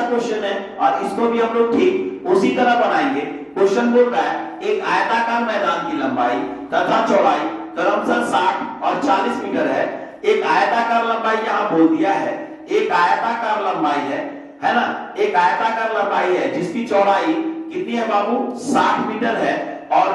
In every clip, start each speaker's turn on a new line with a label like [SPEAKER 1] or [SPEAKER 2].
[SPEAKER 1] Question है और इसको भी हम लोग ठीक उसी तरह बनाएंगे। क्वेश्चन बोल रहा है एक आयताकार मैदान की लंबाई तथा चौड़ाई क्रमशः 60 और 40 मीटर है। एक आयताकार लंबाई यहाँ बोल दिया है, एक आयताकार लंबाई है ना, एक आयताकार लंबाई है जिसकी चौड़ाई कितनी है बाबू 60 मीटर है और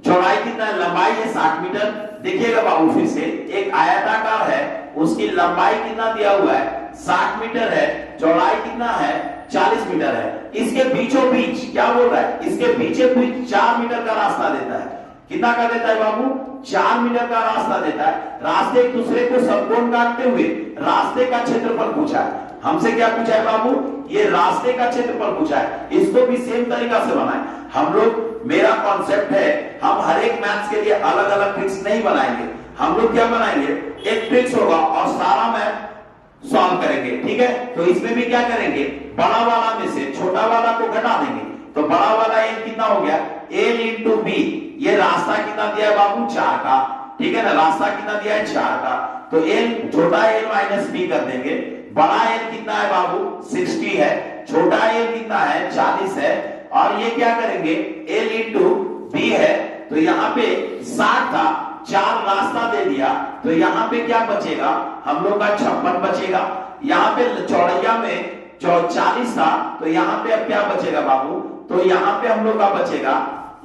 [SPEAKER 1] चौड़ाई कितना है, लंबाई है 60 मीटर। देखिएगा बाबू फिर से, एक आयताकार है उसकी लंबाई कितना दिया हुआ है 60 मीटर है, चौड़ाई कितना है 40 मीटर है। इसके बीचों बीच क्या बोल रहा है, इसके बीचों बीच 4 मीटर का रास्ता देता है। कितना का देता है बाबू 4 मीटर का रास्ता देता है। रास्ते एक दूसरे को समकोण काटते हुए रास्ते का क्षेत्रफल पूछा है। हमसे क्या पूछा है बाबू, ये रास्ते का क्षेत्रफल पूछा है। इसको भी सेम तरीका से बनाए हम लोग। मेरा कॉन्सेप्ट है हम हर एक मैथ्स के लिए अलग अलग ट्रिक्स नहीं बनाएंगे। हम लोग क्या बनाएंगे, एक ट्रिक्स होगा और सारा मैथ सॉल्व करेंगे, ठीक है। तो इसमें भी क्या करेंगे, बड़ा वाला में से छोटा वाला को घटा देंगे। तो बड़ा वाला एल कितना हो गया, एल इंटू बी। ये रास्ता कितना दिया है बाबू 4 का, ठीक है ना, रास्ता कितना दिया है 4 का। तो एल छोटा एल माइनस बी कर देंगे। बड़ा एल कितना है बाबू 60 है, छोटा एल कितना है 40 है। और ये क्या करेंगे, एल इंटू बी है। तो यहाँ पे 60 था, 4 रास्ता दे दिया, तो यहाँ पे क्या बचेगा हम लोग का 56 बचेगा। यहाँ पे चौड़ैया में 40 था, तो यहाँ पे अब क्या बचेगा बाबू, तो यहाँ पे हम लोग का बचेगा,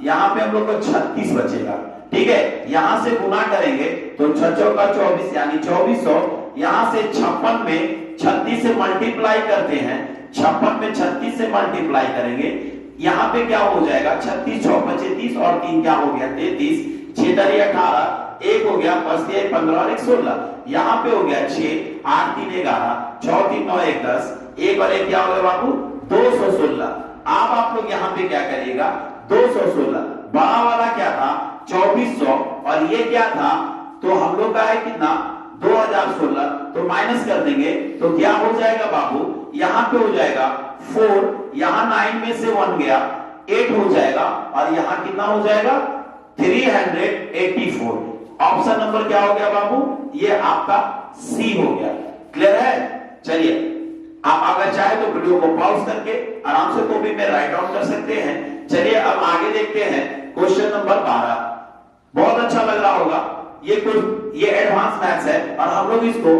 [SPEAKER 1] यहाँ पे हम लोग को 36 बचेगा, ठीक है। यहां से गुना करेंगे तो 6 का 24 यानी 2400। यहां से 56 में 36 से मल्टीप्लाई करते हैं, 56 में 36 से मल्टीप्लाई करेंगे। यहाँ पे क्या हो जाएगा 36 6 25 और 3 क्या हो गया 33, 6 तरी 18, 1 हो गया 5 3 15 और 1 16। यहाँ पे हो गया 6 8 3 11, 6 3 9 1 10, 1 और 1 क्या हो गया बाबू 216। अब आप लोग यहाँ पे क्या करिएगा 216। बड़ा वाला क्या था 2400 और ये क्या था, तो हम लोग का है कितना 2016। तो माइनस कर देंगे तो क्या हो जाएगा बाबू, यहाँ पे हो जाएगा 4, यहाँ 9 में से 1 गया 8 हो जाएगा और यहाँ कितना हो जाएगा 384। ऑप्शन नंबर क्या हो गया बाबू, ये आपका सी हो गया। क्लियर है। चलिए आप अगर चाहे तो वीडियो को पॉज करके आराम से कॉपी में राइट डाउन कर सकते हैं। चलिए अब आगे देखते हैं क्वेश्चन नंबर 12। बहुत अच्छा लग रहा होगा, ये एडवांस मैथ्स है और हम लोग इसको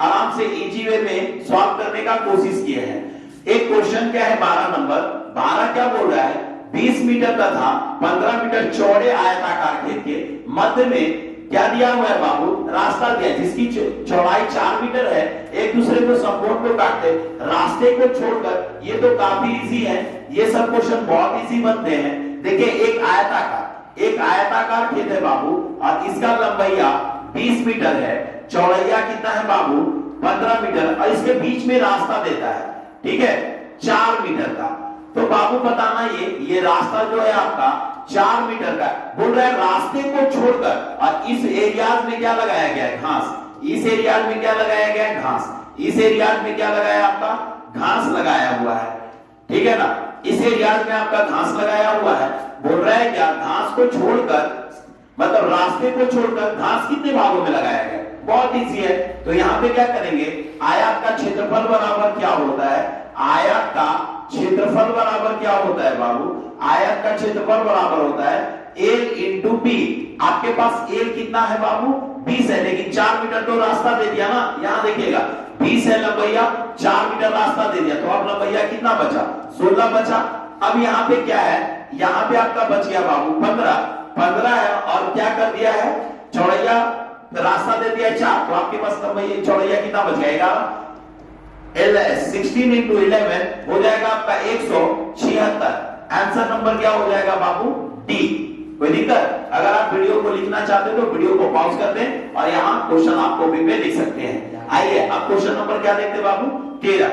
[SPEAKER 1] आराम से इजी वे में सॉल्व करने का कोशिश किए हैं। एक क्वेश्चन क्या है 12 नंबर, 12 क्या बोल रहा है 20 मीटर तथा 15 मीटर चौड़े आयताकार खेत के मध्य में क्या दिया हुआ है बाबू, रास्ता दिया जिसकी चौड़ाई 4 मीटर है। एक दूसरे को समकोण को काटते, रास्ते को छोड़कर, ये तो काफी इजी है, ये सब क्वेश्चन बहुत इजी बनते हैं। देखिए एक आयताकार खेत है बाबू और इसका लंबाइया 20 मीटर है, चौड़ैया कितना है बाबू 15 मीटर और इसके बीच में रास्ता देता है, ठीक है 4 मीटर का। तो बाबू बताना ये रास्ता जो है आपका 4 मीटर का, बोल रहा है रास्ते को छोड़कर। और इस एरियाज में क्या लगाया गया है घास, इस एरियाज में क्या लगाया गया है घास, इस एरियाज में क्या लगाया आपका घास लगाया हुआ है, ठीक है ना। इस एरियाज में आपका घास लगाया हुआ है। बोल रहा है क्या घास को छोड़कर, मतलब रास्ते को छोड़कर घास कितने भागों में लगाया गया, बहुत इजी है। तो यहाँ पे क्या करेंगे, आयत का क्षेत्रफल बराबर क्या होता है, आयत का क्षेत्रफल बराबर क्या होता है बाबू, आयत का क्षेत्रफल बराबर होता है एल इंटू बी। आपके पास एल कितना है बाबू 20 है, लेकिन 4 मीटर तो रास्ता दे दिया ना। यहाँ देखिएगा 20 है लंबैया, 4 मीटर रास्ता दे दिया, तो अब लंबैया कितना बचा 16 बचा। अब यहाँ पे क्या है, यहाँ पे आपका बच गया बाबू 15 है और क्या कर दिया है चौड़ैया रास्ता दे दिया 4, तो आपके पास लंबैया चौड़ैया कितना बच गया 16 इंटू 11 हो जाएगा आपका 176। आंसर नंबर क्या हो जाएगा बाबू डी। कोई दिक्कत, अगर आप वीडियो को लिखना चाहते हो तो वीडियो को पॉज कर दें और यहाँ क्वेश्चन आप कॉपी में लिख सकते हैं। आइए अब क्वेश्चन नंबर क्या देखते बाबू 13।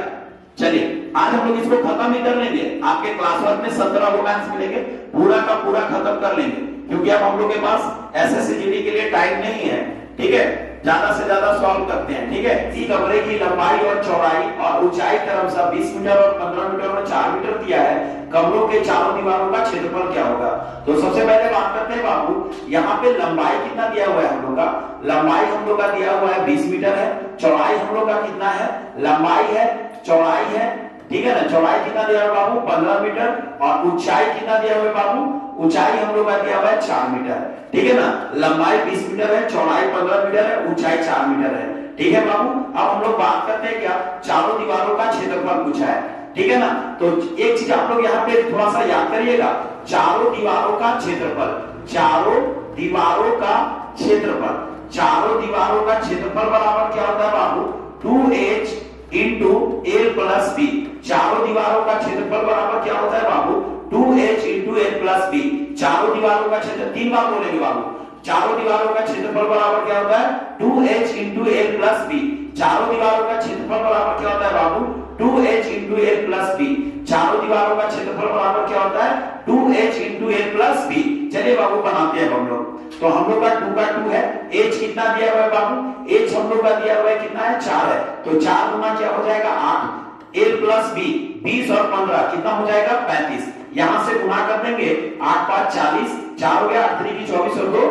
[SPEAKER 1] चलिए आज हम लोग इसको खत्म ही कर लेंगे, आपके क्लास वर्क में 17 रोमांस मिलेंगे, पूरा का पूरा खत्म कर लेंगे, क्योंकि अब हम लोग के पास एसएससी जीडी के लिए टाइम नहीं है, ठीक है। ज्यादा से ज्यादा सॉल्व करते हैं, ठीक है। इस कमरे की लंबाई और चौड़ाई और ऊंचाई क्रमशः 20 मीटर और 15 मीटर और 4 मीटर दिया है। कमरों के चारों दीवारों का क्षेत्रफल क्या होगा। तो सबसे पहले बात करते हैं बाबू, यहाँ पे लंबाई कितना दिया हुआ है हम लोग का, लंबाई हम लोग का दिया हुआ है 20 मीटर है, चौड़ाई हम लोग का कितना है, लंबाई है चौड़ाई है ठीक है ना। चौड़ाई कितना दिया हुआ बाबू 15 मीटर और ऊंचाई कितना दिया हुआ बाबू, ऊंचाई हम लोग का दिया हुआ है 4 मीटर, ठीक है ना। लंबाई 20 मीटर है, चौड़ाई 15 मीटर है, ऊंचाई 4 मीटर है, ठीक है बाबू। अब हम लोग बात करते हैं क्या, चारों दीवारों का क्षेत्रफल पूछा है, ठीक है ना। तो एक चीज आप लोग यहाँ पे थोड़ा सा याद करिएगा, चारों दीवारों का क्षेत्रफल, चारों दीवारों का क्षेत्रफल, चारों दीवारों का क्षेत्रफल बराबर क्या होता है बाबू 2h into L plus B. चारों दीवारों का क्षेत्रफल बराबर क्या होता है बाबू 2h into L plus B. चारों दीवारों का क्षेत्र, 3 बार बोलेंगे बाबू, चारों दीवारों का क्षेत्रफल बराबर क्या होता है 2h into L plus B. चारों दीवारों का क्षेत्रफल बराबर क्या होता है बाबू 2h into L plus B. चारों दीवारों का क्षेत्रफल बराबर क्या होता है 2h into L plus B. चलिए बाबू बनाते हैं हम लोग। तो हम लोग का 2 का 2 है, h कितना दिया हुआ है बाबू, h हम लोग का दिया हुआ है कितना है 4 है, तो 4 गुना क्या हो जाएगा 8, एल प्लस बी 20 और 15 कितना हो जाएगा 35। यहां से गुना कर देंगे 8 5 40, 4 हो गया 8 3 की 24 और 2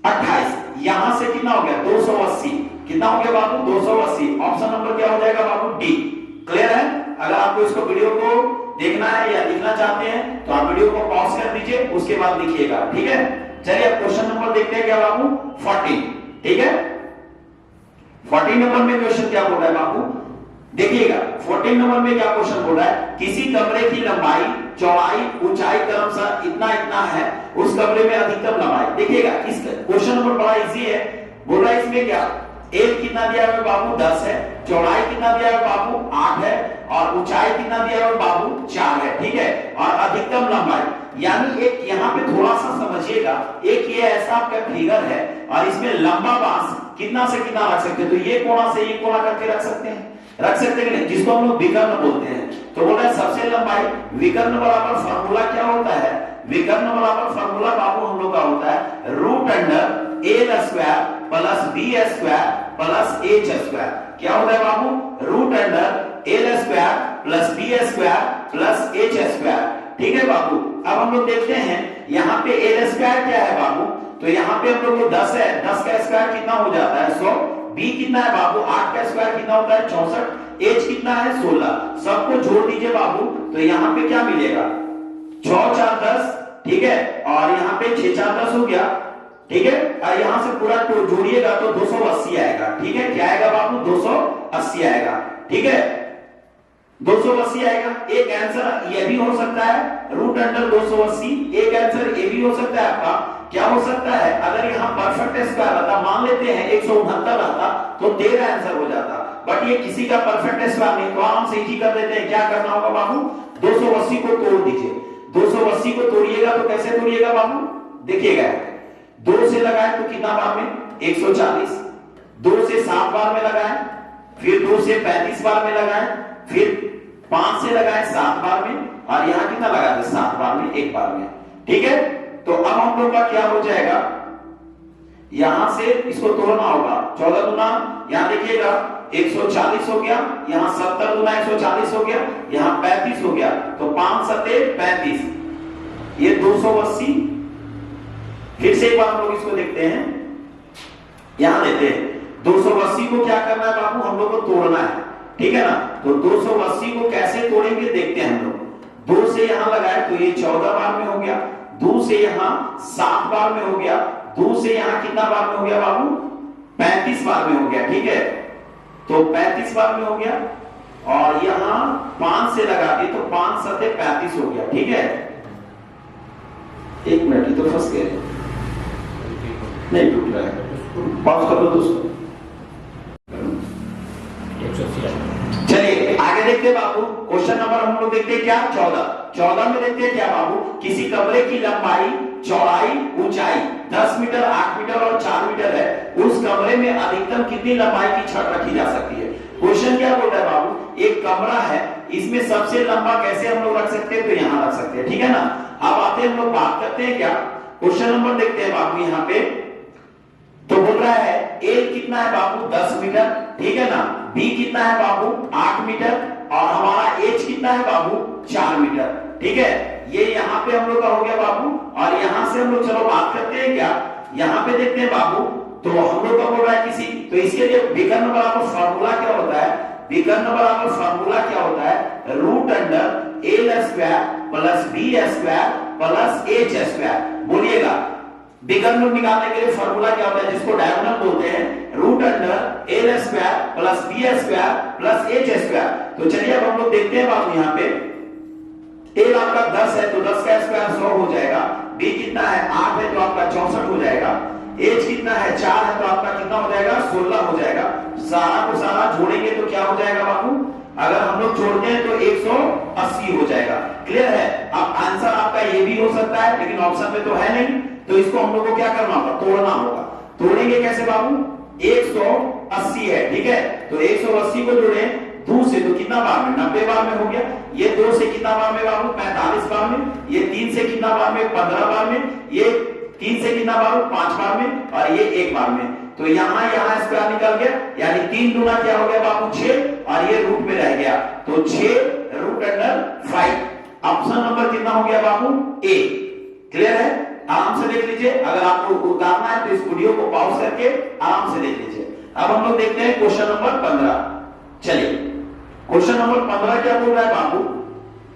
[SPEAKER 1] 28। यहां से कितना हो गया 280, कितना हो गया बाबू 280। ऑप्शन नंबर क्या हो जाएगा बाबू डी। क्लियर है। अगर आपको इसको वीडियो को देखना है या लिखना चाहते हैं तो आप वीडियो को पॉज कर दीजिए, उसके बाद लिखिएगा, ठीक है। चलिए अब क्वेश्चन नंबर देखते हैं क्या बाबू 14, ठीक है। 14 नंबर में क्वेश्चन क्या बोल रहा है बाबू, देखिएगा 14 नंबर में क्या क्वेश्चन बोल रहा है, किसी कमरे की लंबाई चौड़ाई ऊंचाई क्रमशः इतना इतना है, उस कमरे में अधिकतम लंबाई। देखिएगा इस क्वेश्चन नंबर बड़ा इजी है, बोल रहा है इसमें क्या एल कितना दिया हुआ बाबू 10 है, चौड़ाई कितना दिया हुआ बाबू 8 है और ऊंचाई कितना दिया हुआ बाबू 4 है, ठीक है। और अधिकतम लंबाई, यानी एक यहाँ पे थोड़ा सा समझिएगा, एक ये ऐसा आपका फिगर है और इसमें लंबा बांस कितना से कितना रख सकते हैं, तो ये कोना से ये कोना करके रख सकते हैं, रख सकते हैं नहीं, जिसको हम लोग विकर्ण बोलते हैं। तो बोल रहा है सबसे लंबाई विकर्ण बराबर फार्मूला क्या होता है, विकर्ण बराबर फार्मूला बाबू हम लोग का होता है root under L square plus B square plus H square. क्या होता है बाबू root under L square plus B square plus H square, ठीक है बाबू। अब हम लोग देखते हैं यहाँ पे एल स्क्वायर क्या है बाबू, तो यहाँ पे हम लोग को 10 है, 10 का स्क्वायर कितना हो जाता है 100, बी कितना है बाबू 8 का स्क्वायर कितना होता है 64, एच कितना है 16, सबको जोड़ दीजिए बाबू, तो यहाँ पे क्या मिलेगा 6 4 10, ठीक है, और यहाँ पे 6 4 10 हो गया, ठीक है। और यहां से पूरा जोड़िएगा तो 280 आएगा, ठीक है। क्या आएगा बाबू 280 आएगा, ठीक है, 280 आएगा। एक आंसर ये भी हो सकता है रूट अंडर 280, एक आंसर ये भी हो सकता है आपका क्या हो सकता है, अगर यहाँ परफेक्ट स्क्वायर रहता, मान लेते हैं 169 रहता तो 13 आंसर हो जाता, बट ये किसी का परफेक्ट स्क्वायर नहीं, तो हम से ही कर देते हैं। क्या करना होगा बाबू 280 को तोड़ दीजिए, 280 को तोड़िएगा तो कैसे तोड़िएगा बाबू, देखिएगा 2 से लगाए तो कितना बार में 140, 2 से 7 बार में लगाए, फिर 2 से 35 बार में लगाए, फिर 5 से लगाए 7 बार में, और यहां कितना लगा दे 7 बार में, 1 बार में, ठीक है। तो अब हम लोग का क्या हो जाएगा, यहां से इसको तोड़ना होगा 14 गुना, यहां देखिएगा 140 हो गया, यहां 70 गुना 140 हो गया, यहां 35 हो गया, तो 5 सते 35, ये 280। फिर से एक बार हम लोग इसको देखते हैं, यहां लेते हैं 280 को क्या करना है बाबू हम लोग को तोड़ना है, ठीक है ना। तो 280 को कैसे तोड़ेंगे देखते हैं हम लोग। 2 से यहां लगाए तो ये 14 बार में हो गया, 2 से यहां 7 बार में हो गया, 2 से यहां कितना बार में हो गया बाबू 35 बार में हो गया, ठीक है। तो 35 बार में हो गया, और यहां 5 से लगा दिए तो 5 सते 35 हो गया, ठीक है। 1 मिनट, ये तो फंस गए, नहीं टूट रहा है, पॉज कर लो दोस्तों। चलिए आगे देखते हैं बाबू, क्वेश्चन नंबर हम लोग देखते हैं क्या 14 में देखते हैं क्या बाबू, किसी कमरे की लंबाई चौड़ाई ऊंचाई 10 मीटर 8 मीटर और 4 मीटर है, उस कमरे में अधिकतम कितनी लंबाई की छत रखी जा सकती है। क्वेश्चन क्या बोल रहा है बाबू, एक कमरा है, इसमें सबसे लंबा कैसे हम लोग रख सकते हैं, तो यहां रख सकते हैं, ठीक है ना। अब आते हैं हम लोग बात करते हैं क्या, क्वेश्चन नंबर देखते हैं बाबू यहाँ पे। तो बोल रहा है एल कितना है बाबू 10 मीटर, ठीक है ना, बी कितना है बाबू 8 मीटर, और हमारा एच कितना है बाबू 4 मीटर, ठीक है। ये यहाँ पे हम लोग का हो गया बाबू, और यहां से हम लोग चलो बात करते हैं क्या, यहाँ पे देखते हैं बाबू, तो हम लोग का बोल रहा है किसी, तो इसके लिए विकर्ण बराबर फार्मूला क्या होता है, विकर्ण बराबर फॉर्मूला क्या होता है, root under L square plus B square plus H square. बोलिएगा विकर्ण निकालने के लिए फॉर्मूला क्या होता है, जिसको डायगोनल बोलते हैं, root under L square plus B square plus H square. तो चलिए अब हम लोग देखते हैं बाबू, यहाँ पे एल आपका 10 है तो 10 का स्क्वायर 100 हो जाएगा, बी कितना है 8 है तो आपका 64 हो जाएगा, एच कितना है 4 है तो आपका कितना हो जाएगा 16 हो जाएगा। सारा को सारा जोड़ेंगे तो क्या हो जाएगा बाबू, अगर हम लोग जोड़ते हैं तो 180 हो जाएगा। क्लियर है। अब आंसर आपका ये भी हो सकता है लेकिन ऑप्शन में तो है नहीं, तो इसको हम लोग को क्या करना होगा, तोड़ना होगा। तोड़ेंगे कैसे बाबू, 180 है, ठीक है, तो 180 को जोड़े 2 से तो कितना बार में 90 बार में हो गया, ये 2 से कितना बार में बाबू 45 बार में, ये 3 से कितना बार में 15 बार में, ये 3 से कितना बार 5 बार में और ये 1 बार में। तो यहाँ स्क्वायर निकल गया, यानी 3 दूना क्या हो गया बाबू 6 और ये रूट में रह गया, तो 6 रूट अंडर 5। ऑप्शन नंबर कितना हो गया बाबू ए। क्लियर है, आराम से देख लीजिए, अगर आपको उतारना है तो इस वीडियो को पॉज करके आराम से देख लीजिए। अब हम लोग देखते हैं क्वेश्चन नंबर 15। चलिए क्वेश्चन नंबर 15 क्या बोल रहा है बाबू,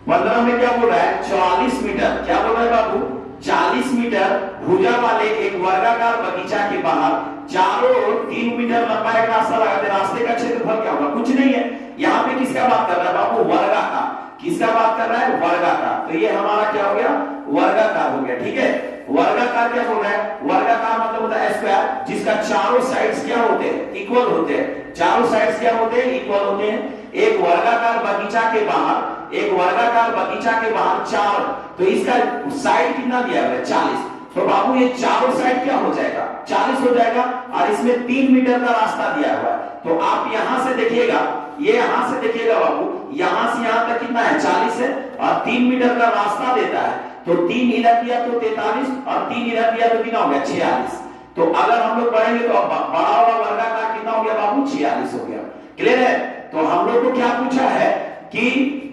[SPEAKER 1] 15 में क्या बोल रहा है, 44 मीटर, क्या बोल रहा है बाबू 40 मीटर भुजा वाले एक वर्गाकार बगीचा के बाहर चारों ओर 3 मीटर लंबा एक रास्ता लगा दे। रास्ते का क्षेत्रफल क्या होगा, कुछ नहीं है। यहाँ पे किसका बात कर रहा है बाबू, वर्गाकार। किसका बात कर रहा है, वर्गाकार। तो ये हमारा क्या हो गया, वर्गाकार हो गया, ठीक है। वर्गाकार क्या बोल रहा है, वर्गाकार मतलब होता है स्क्वायर जिसका चारों साइड्स क्या होते हैं, इक्वल होते हैं। चारों साइड्स क्या होते हैं, इक्वल होते हैं। एक वर्गाकार बगीचा के बाहर, एक वर्गाकार बगीचा के बाहर 4, तो इसका साइड कितना दिया हुआ है 40, तो बाबू ये चारों साइड क्या हो जाएगा 40 हो जाएगा, और इसमें 3 मीटर का रास्ता दिया हुआ है। तो आप यहां से देखिएगा, ये यहां से देखिएगा बाबू, यहां से यहां तक कितना है 40 है और 3 मीटर का रास्ता देता है, तो 3 इधर दिया तो 43 और 3 इधर दिया तो कितना हो गया 46। तो अगर हम लोग पढ़ेंगे तो बड़ा वाला वर्गाकार कितना हो गया बाबू 46 हो गया। क्लियर है। तो हम लोग को क्या पूछा है कि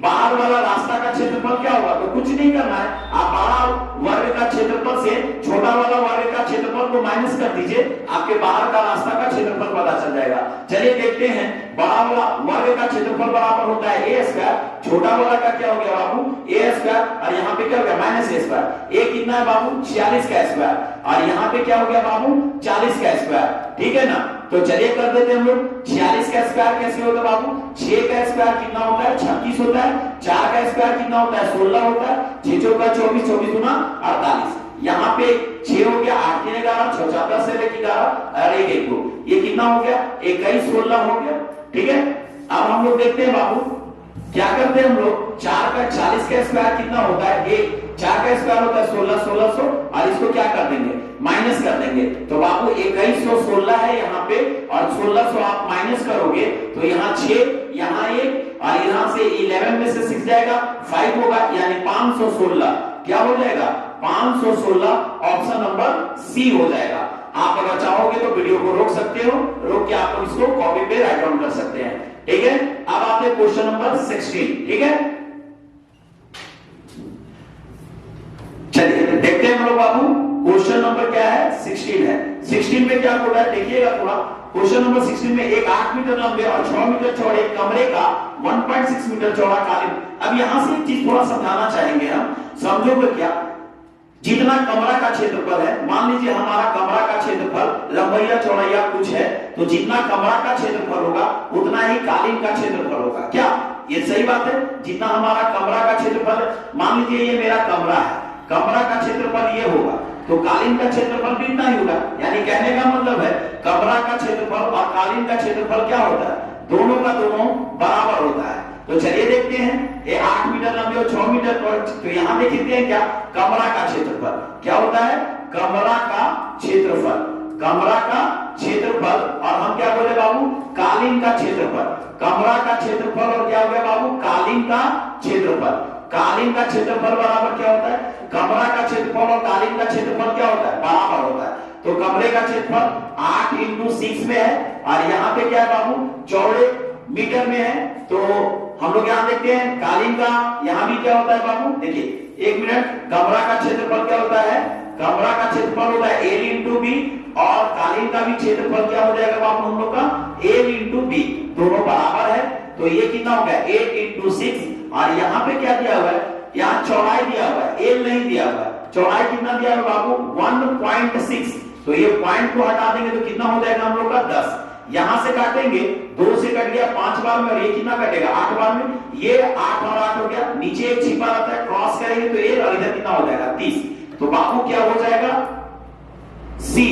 [SPEAKER 1] बाहर वाला रास्ता का क्षेत्रफल क्या होगा, तो कुछ नहीं करना है, आप बड़ा वर्ग का क्षेत्रफल से छोटा वाला वर्ग का क्षेत्रफल को माइनस कर दीजिए, आपके बाहर का रास्ता का क्षेत्रफल पता चल जाएगा। चलिए देखते हैं, बड़ा वाला वर्ग का क्षेत्रफल बराबर होता है ए स्क्वायर, छोटा वाला का क्या हो गया बाबू ए स्क्वायर, और यहाँ पे क्या हो गया माइनस ए स्क्वायर। ए कितना है बाबू 46 का स्क्वायर, और यहाँ पे क्या हो गया बाबू 40 का स्क्वायर, ठीक है ना। तो चलिए कर देते हैं हम लोग, 46 का स्क्वायर कैसे होगा बाबू, 6 का स्क्वायर कितना होता है 36 होता है, 4 का स्क्वायर कितना होता है 16 होता है, 6 चौका 24, 24 गुना 48, यहाँ पे 6 हो गया, 8 3 11, 6 4 10 से लेकर 11 और 1 1 2, ये कितना हो गया 21 16 हो गया, ठीक है। अब हम लोग देखते हैं बाबू क्या करते हैं हम लोग, 4 का 40 का स्क्वायर कितना होता है 1, 4 का स्क्वायर होता है 16 1600, और इसको क्या कर देंगे माइनस कर देंगे, तो बाबू 2116 है यहाँ पे, और 1600 आप माइनस करोगे तो यहाँ 6 यहाँ 1 और यहाँ से 11 में से 6 जाएगा 5 होगा, यानी 516 क्या हो जाएगा 516। ऑप्शन नंबर सी हो जाएगा। आप अगर चाहोगे तो वीडियो को रोक सकते हो, रोक के आप इसको कॉपी पे राइट डाउन कर सकते हैं, ठीक है। अब आते क्वेश्चन नंबर 16, ठीक है। चलिए देखते हैं हम लोग बाबू, क्वेश्चन नंबर क्या है 16 है। 16 में क्या बोल रहा है देखिएगा थोड़ा, क्वेश्चन नंबर 16 में एक 8 मीटर लंबे और 6 मीटर चौड़े कमरे का 1.6 मीटर चौड़ा कालीन। अब यहां से एक चीज थोड़ा समझाना चाहेंगे हम, समझोगे क्या, जितना कमरा का क्षेत्रफल है, मान लीजिए हमारा कमरा का क्षेत्रफल लंबाई चौड़ाई कुछ है, तो जितना कमरा का क्षेत्रफल होगा उतना ही कालीन का क्षेत्रफल होगा। क्या ये सही बात है, जितना हमारा कमरा का क्षेत्रफल है, मान लीजिए ये मेरा कमरा है, कमरा का क्षेत्रफल ये होगा, तो कालीन का क्षेत्रफल भी इतना ही होगा। यानी कहने का मतलब है कमरा का क्षेत्रफल और कालीन का क्षेत्रफल क्या होता है, दोनों का दोनों बराबर होता है। तो चलिए देखते हैं, ये 8 मीटर लंबे और 6 मीटर, तो यहाँ देखते हैं क्या, कमरा का क्षेत्रफल क्या होता है, कमरा का क्षेत्रफल, कमरा का क्षेत्रफल, और हम क्या बोले बाबू कालीन का क्षेत्रफल, कमरा का क्षेत्रफल और क्या हो गया बाबू कालीन का क्षेत्रफल। कालीन का क्षेत्रफल बराबर क्या होता है, कमरा का क्षेत्रफल और कालीन का क्षेत्रफल क्या होता है बराबर होता है। तो कमरे का क्षेत्रफल 8 × 6 में है, और यहाँ पे क्या है बाबू चौड़े मीटर में है, तो हम लोग यहाँ देखते हैं कालीन का, यहाँ भी क्या होता है बाबू देखिए 1 मिनट, कमरा का क्षेत्रफल क्या होता है, कमरा का क्षेत्रफल होता है A × B, और कालीन का भी क्षेत्रफल क्या हो जाएगा बाबू हम लोग का A × B, दोनों बराबर है। तो ये कितना हो गया 8 इंटू 6 और यहाँ पे क्या दिया हुआ है, यहाँ चौड़ाई दिया हुआ है, एल नहीं दिया हुआ है, चौड़ाई कितना दिया हुआ बाबू 1.6, तो ये पॉइंट को हटा देंगे तो कितना हो जाएगा हम लोग का 10, यहां से काटेंगे 2 से कट गया 5 बार में और ये कितना कटेगा 8 बार में, ये 8 और 8 हो गया, नीचे एक छिपा रहता है क्रॉस करेंगे तो ये और इधर कितना हो जाएगा 30, तो बाबू क्या हो जाएगा सी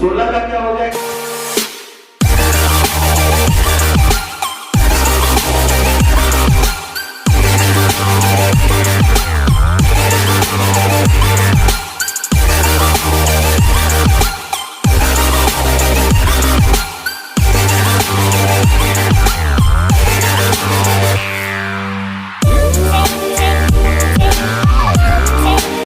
[SPEAKER 1] 16 का क्या हो जाएगा